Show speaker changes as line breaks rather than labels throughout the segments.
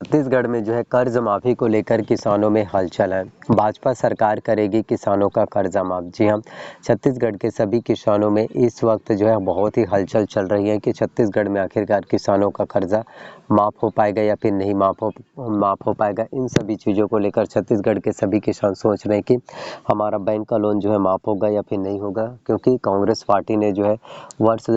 छत्तीसगढ़ में जो है कर्ज माफी को लेकर किसानों में हलचल है। भाजपा सरकार करेगी किसानों का कर्जा माफ। जी हाँ, छत्तीसगढ़ के सभी किसानों में इस वक्त जो है बहुत ही हलचल चल रही है कि छत्तीसगढ़ में आखिरकार किसानों का कर्जा माफ हो पाएगा या फिर नहीं माफ हो पाएगा। इन सभी चीज़ों को लेकर छत्तीसगढ़ के सभी किसान सोच रहे हैं कि हमारा बैंक का लोन जो है माफ होगा या फिर नहीं होगा, क्योंकि कांग्रेस पार्टी ने जो है वर्ष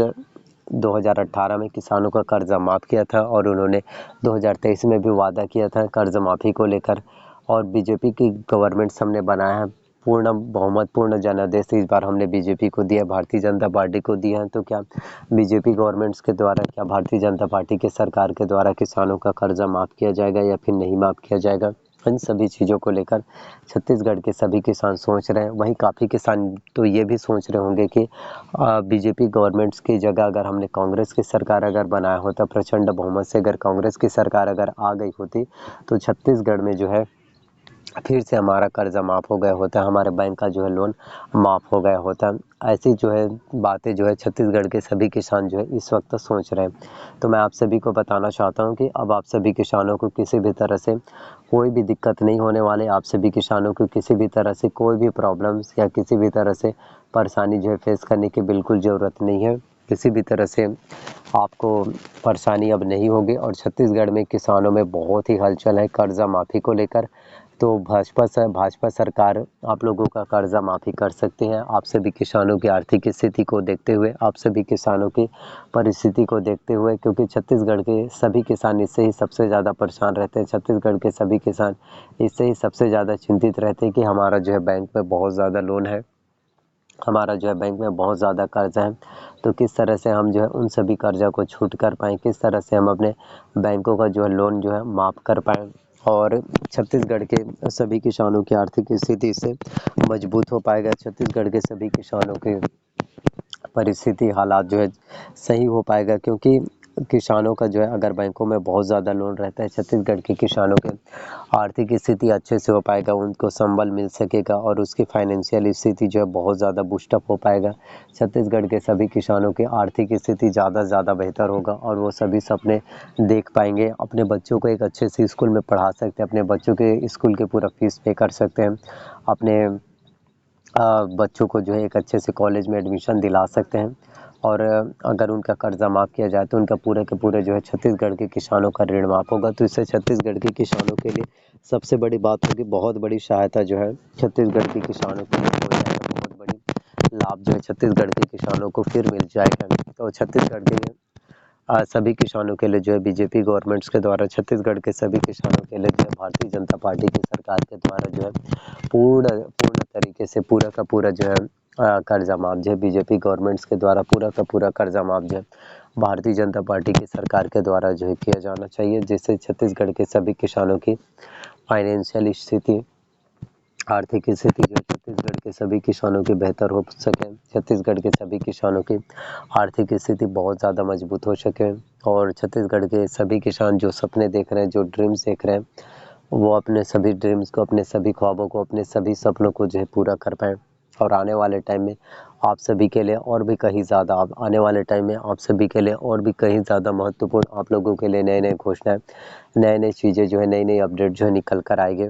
2018 में किसानों का कर्जा माफ़ किया था और उन्होंने 2023 में भी वादा किया था कर्ज माफ़ी को लेकर। और बीजेपी की गवर्नमेंट हमने बनाया है, पूर्ण बहुमत पूर्ण जनादेश इस बार हमने बीजेपी को दिया, भारतीय जनता पार्टी को दिया है। तो क्या बीजेपी गवर्नमेंट्स के द्वारा, क्या भारतीय जनता पार्टी के सरकार के द्वारा किसानों का कर्जा माफ़ किया जाएगा या फिर नहीं माफ़ किया जाएगा, इन सभी चीज़ों को लेकर छत्तीसगढ़ के सभी किसान सोच रहे हैं। वहीं काफ़ी किसान तो ये भी सोच रहे होंगे कि बीजेपी गवर्नमेंट्स की जगह अगर हमने कांग्रेस की सरकार अगर बनाया होता, प्रचंड बहुमत से अगर कांग्रेस की सरकार अगर आ गई होती, तो छत्तीसगढ़ में जो है फिर से हमारा कर्जा माफ़ हो गया होता, हमारे बैंक का जो है लोन माफ़ हो गया होता। ऐसी जो है बातें जो है छत्तीसगढ़ के सभी किसान जो है इस वक्त सोच रहे हैं। तो मैं आप सभी को बताना चाहता हूं कि अब आप सभी किसानों को किसी भी तरह से कोई भी दिक्कत नहीं होने वाले। आप सभी किसानों को किसी भी तरह से कोई भी प्रॉब्लम्स या किसी भी तरह से परेशानी जो है फेस करने की बिल्कुल ज़रूरत नहीं है। किसी भी तरह से आपको परेशानी अब नहीं होगी। और छत्तीसगढ़ में किसानों में बहुत ही हलचल है कर्जा माफ़ी को लेकर। तो भाजपा सरकार आप लोगों का कर्जा माफ़ी कर सकती है। आप सभी किसानों की आर्थिक स्थिति को देखते हुए, आप सभी किसानों की परिस्थिति को देखते हुए, क्योंकि छत्तीसगढ़ के सभी किसान इससे ही सबसे ज़्यादा परेशान रहते हैं। छत्तीसगढ़ के सभी किसान इससे ही सबसे ज़्यादा चिंतित रहते हैं कि हमारा जो है बैंक में बहुत ज़्यादा लोन है, हमारा जो है बैंक में बहुत ज़्यादा कर्जा है। तो किस तरह से हम जो है उन सभी कर्जा को छूट कर पाएँ, किस तरह से हम अपने बैंकों का जो है लोन जो है माफ़ कर पाएँ और छत्तीसगढ़ के सभी किसानों की आर्थिक स्थिति से मजबूत हो पाएगा। छत्तीसगढ़ के सभी किसानों के परिस्थिति हालात जो है सही हो पाएगा, क्योंकि किसानों का जो है अगर बैंकों में बहुत ज़्यादा लोन रहता है, छत्तीसगढ़ के किसानों के आर्थिक स्थिति अच्छे से हो पाएगा, उनको संबल मिल सकेगा और उसकी फाइनेंशियल स्थिति जो है बहुत ज़्यादा बूस्टअप हो पाएगा। छत्तीसगढ़ के सभी किसानों की आर्थिक स्थिति ज़्यादा से ज़्यादा बेहतर होगा और वो सभी सपने देख पाएंगे। अपने बच्चों को एक अच्छे से स्कूल में पढ़ा सकते हैं, अपने बच्चों के स्कूल के पूरा फीस पे कर सकते हैं, अपने बच्चों को जो है एक अच्छे से कॉलेज में एडमिशन दिला सकते हैं। और अगर उनका कर्जा माफ़ किया जाए तो उनका पूरे के पूरे जो है छत्तीसगढ़ के किसानों का ऋण माफ़ होगा। तो इससे छत्तीसगढ़ के किसानों के लिए सबसे बड़ी बात होगी, बहुत बड़ी सहायता जो है छत्तीसगढ़ के किसानों के लिए हो जाएगा। बहुत बड़ी लाभ जो है छत्तीसगढ़ के किसानों को फिर मिल जाएगा। तो छत्तीसगढ़ के सभी किसानों के लिए जो है बीजेपी गवर्नमेंट्स के द्वारा छत्तीसगढ़ के सभी किसानों के लिए जो है भारतीय जनता पार्टी की सरकार के द्वारा जो है पूर्ण पूर्ण तरीके से पूरा का पूरा जो है कर्जा माफ जो है बीजेपी गवर्नमेंट्स के द्वारा पूरा का पूरा कर्जा माफ जो है भारतीय जनता पार्टी की सरकार के द्वारा जो है किया जाना चाहिए, जिससे छत्तीसगढ़ के सभी किसानों की फाइनेंशियल स्थिति, आर्थिक स्थिति जो छत्तीसगढ़ के सभी किसानों की बेहतर हो सके, छत्तीसगढ़ के सभी किसानों की आर्थिक स्थिति बहुत ज़्यादा मजबूत हो सके और छत्तीसगढ़ के सभी किसान जो सपने देख रहे हैं, जो ड्रीम्स देख रहे हैं, वो अपने सभी ड्रीम्स को, अपने सभी ख्वाबों को, अपने सभी सपनों को जो है पूरा कर पाएँ। और आने वाले टाइम में आप सभी के लिए और भी कहीं ज़्यादा आने वाले टाइम में आप सभी के लिए और भी कहीं ज़्यादा महत्वपूर्ण आप लोगों के लिए नए-नए घोषणाएँ, नए-नए चीज़ें जो है, नई-नई अपडेट जो है निकल कर आएँगे।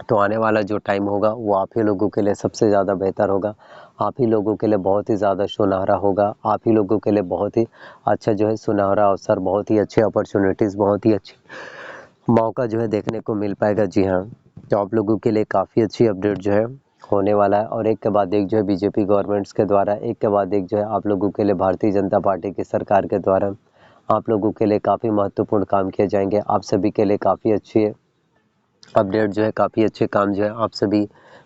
तो आने वाला जो टाइम होगा वो आप ही लोगों के लिए सबसे ज़्यादा बेहतर होगा, आप ही लोगों के लिए बहुत ही ज़्यादा सुनहरा होगा, आप ही लोगों के लिए बहुत ही अच्छा जो है सुनहरा अवसर, बहुत ही अच्छे अपॉर्चुनिटीज़, बहुत ही अच्छी मौका जो है देखने को मिल पाएगा। जी हाँ, तो आप लोगों के लिए काफ़ी अच्छी अपडेट जो है होने वाला है और एक के बाद एक जो है बीजेपी गवर्नमेंट्स के द्वारा, एक के बाद एक जो है आप लोगों के लिए भारतीय जनता पार्टी की सरकार के द्वारा आप लोगों के लिए काफ़ी महत्वपूर्ण काम किए जाएंगे। आप सभी के लिए काफ़ी अच्छी अपडेट जो है, काफ़ी अच्छे काम जो है आप सभी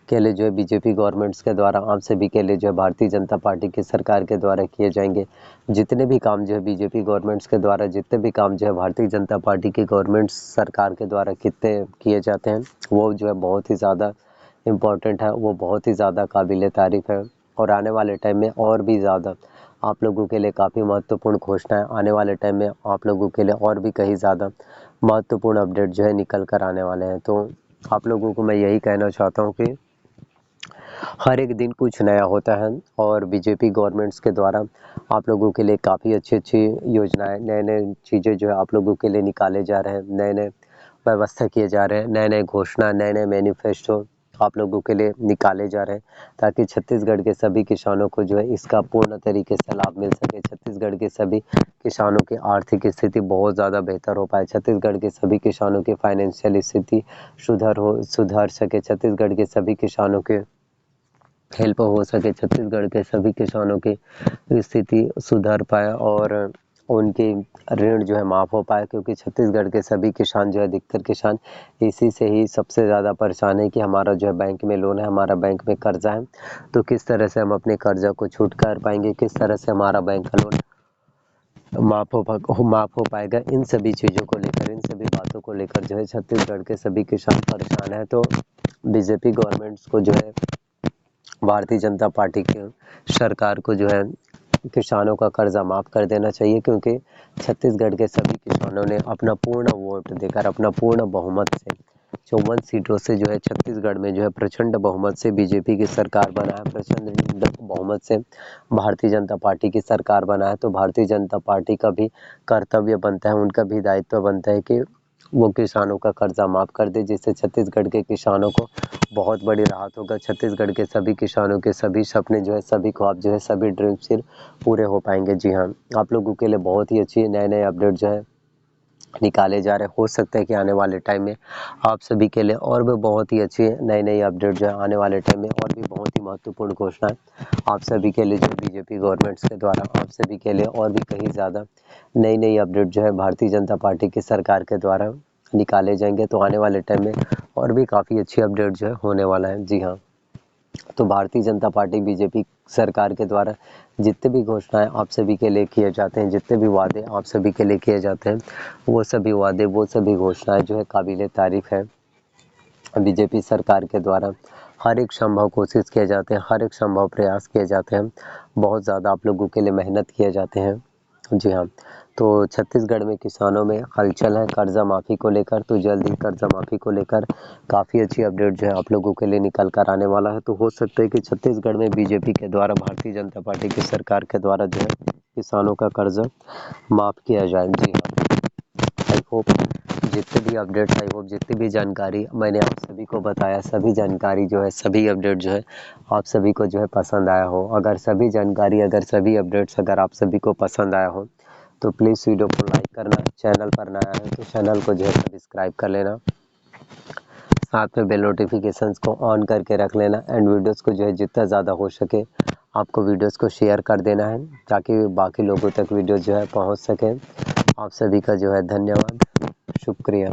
के लिए जो है बीजेपी गवर्नमेंट्स के द्वारा, आप सभी के लिए जो है भारतीय जनता पार्टी की सरकार के द्वारा किए जाएंगे। जितने भी काम जो है बीजेपी गवर्नमेंट्स के द्वारा, जितने भी काम जो है भारतीय जनता पार्टी की गवर्नमेंट सरकार के द्वारा कितने किए जाते हैं, वो जो है बहुत ही ज़्यादा इम्पोर्टेंट है, वो बहुत ही ज़्यादा काबिल तारीफ़ है। और आने वाले टाइम में और भी ज़्यादा आप लोगों के लिए काफ़ी महत्वपूर्ण घोषणाएं, आने वाले टाइम में आप लोगों के लिए और भी कहीं ज़्यादा महत्वपूर्ण अपडेट जो है निकल कर आने वाले हैं। तो आप लोगों को मैं यही कहना चाहता हूँ कि हर एक दिन कुछ नया होता है और बीजेपी गवर्नमेंट्स के द्वारा आप लोगों के लिए काफ़ी अच्छी अच्छी योजनाएं, नए नए चीज़ें जो है आप लोगों के लिए निकाले जा रहे हैं, नए नए व्यवस्था किए जा रहे हैं, नए नए घोषणा, नए नए मैनिफेस्टो आप लोगों के लिए निकाले जा रहे हैं, ताकि छत्तीसगढ़ के सभी किसानों को जो है इसका पूर्ण तरीके से लाभ मिल सके। छत्तीसगढ़ के सभी किसानों की आर्थिक स्थिति बहुत ज़्यादा बेहतर हो पाए, छत्तीसगढ़ के सभी किसानों की फाइनेंशियल स्थिति सुधर सके, छत्तीसगढ़ के सभी किसानों के हेल्प हो सके, छत्तीसगढ़ के सभी किसानों की स्थिति सुधर पाए और उनकी ऋण जो है माफ़ हो पाए, क्योंकि छत्तीसगढ़ के सभी किसान जो है, अधिकतर किसान इसी से ही सबसे ज़्यादा परेशान है कि हमारा जो है बैंक में लोन है, हमारा बैंक में कर्जा है, तो किस तरह से हम अपने कर्जा को छूट कर पाएंगे, किस तरह से हमारा बैंक का लोन माफ़ हो पाएगा। इन सभी चीज़ों को लेकर, इन सभी बातों को लेकर जो है छत्तीसगढ़ के सभी किसान परेशान हैं। तो बीजेपी गवर्नमेंट्स को जो है, भारतीय जनता पार्टी की सरकार को जो है किसानों का कर्जा माफ़ कर देना चाहिए, क्योंकि छत्तीसगढ़ के सभी किसानों ने अपना पूर्ण वोट देकर, अपना पूर्ण बहुमत से 54 सीटों से जो है छत्तीसगढ़ में जो है प्रचंड बहुमत से बीजेपी की सरकार बना है, प्रचंड बहुमत से भारतीय जनता पार्टी की सरकार बना है। तो भारतीय जनता पार्टी का भी कर्तव्य बनता है, उनका भी दायित्व बनता है कि वो किसानों का कर्जा माफ़ कर दे, जिससे छत्तीसगढ़ के किसानों को बहुत बड़ी राहत होगा। छत्तीसगढ़ के सभी किसानों के सभी सपने जो है, सभी ख्वाब जो है, सभी ड्रीम्स फिर पूरे हो पाएंगे। जी हाँ, आप लोगों के लिए बहुत ही अच्छी नए नए अपडेट जो है निकाले जा रहे हैं। हो सकता है कि आने वाले टाइम में आप सभी के लिए और भी बहुत ही अच्छी नई नई अपडेट जो है आने वाले टाइम में और भी बहुत ही महत्वपूर्ण घोषणाएं आप सभी के लिए जो बीजेपी गवर्नमेंट्स के द्वारा आप सभी के लिए और भी कहीं ज़्यादा नई नई अपडेट जो है भारतीय जनता पार्टी की सरकार के द्वारा निकाले जाएंगे। तो आने वाले टाइम में और भी काफ़ी अच्छी अपडेट जो है होने वाला है। जी हाँ, तो भारतीय जनता पार्टी बीजेपी सरकार के द्वारा जितने भी घोषणाएं आप सभी के लिए किए जाते हैं, जितने भी वादे आप सभी के लिए किए जाते हैं, वो सभी वादे, वो सभी घोषणाएं जो है काबिले तारीफ है। बीजेपी सरकार के द्वारा हर एक संभव कोशिश किए जाते हैं, हर एक संभव प्रयास किए जाते हैं, बहुत ज़्यादा आप लोगों के लिए मेहनत किए जाते हैं। जी हाँ, तो छत्तीसगढ़ में किसानों में हलचल है कर्जा माफ़ी को लेकर। तो जल्द ही कर्जा माफ़ी को लेकर काफ़ी अच्छी अपडेट जो है आप लोगों के लिए निकल कर आने वाला है। तो हो सकता है कि छत्तीसगढ़ में बीजेपी के द्वारा, भारतीय जनता पार्टी की सरकार के द्वारा जो है किसानों का कर्जा माफ़ किया जाए। जी हाँ, आई होप जितने भी अपडेट्स, आई होप जितनी भी जानकारी मैंने आप सभी को बताया, सभी जानकारी जो है, सभी अपडेट जो है आप सभी को जो है पसंद आया हो। अगर सभी जानकारी, अगर सभी अपडेट्स अगर आप सभी को पसंद आया हो तो प्लीज़ वीडियो को लाइक करना, चैनल पर नया है तो चैनल को जो है सब्सक्राइब कर लेना, साथ में बेल नोटिफिकेशंस को ऑन करके रख लेना एंड वीडियोस को जो है जितना ज़्यादा हो सके आपको वीडियोस को शेयर कर देना है, ताकि बाकी लोगों तक वीडियो जो है पहुंच सके। आप सभी का जो है धन्यवाद, शुक्रिया।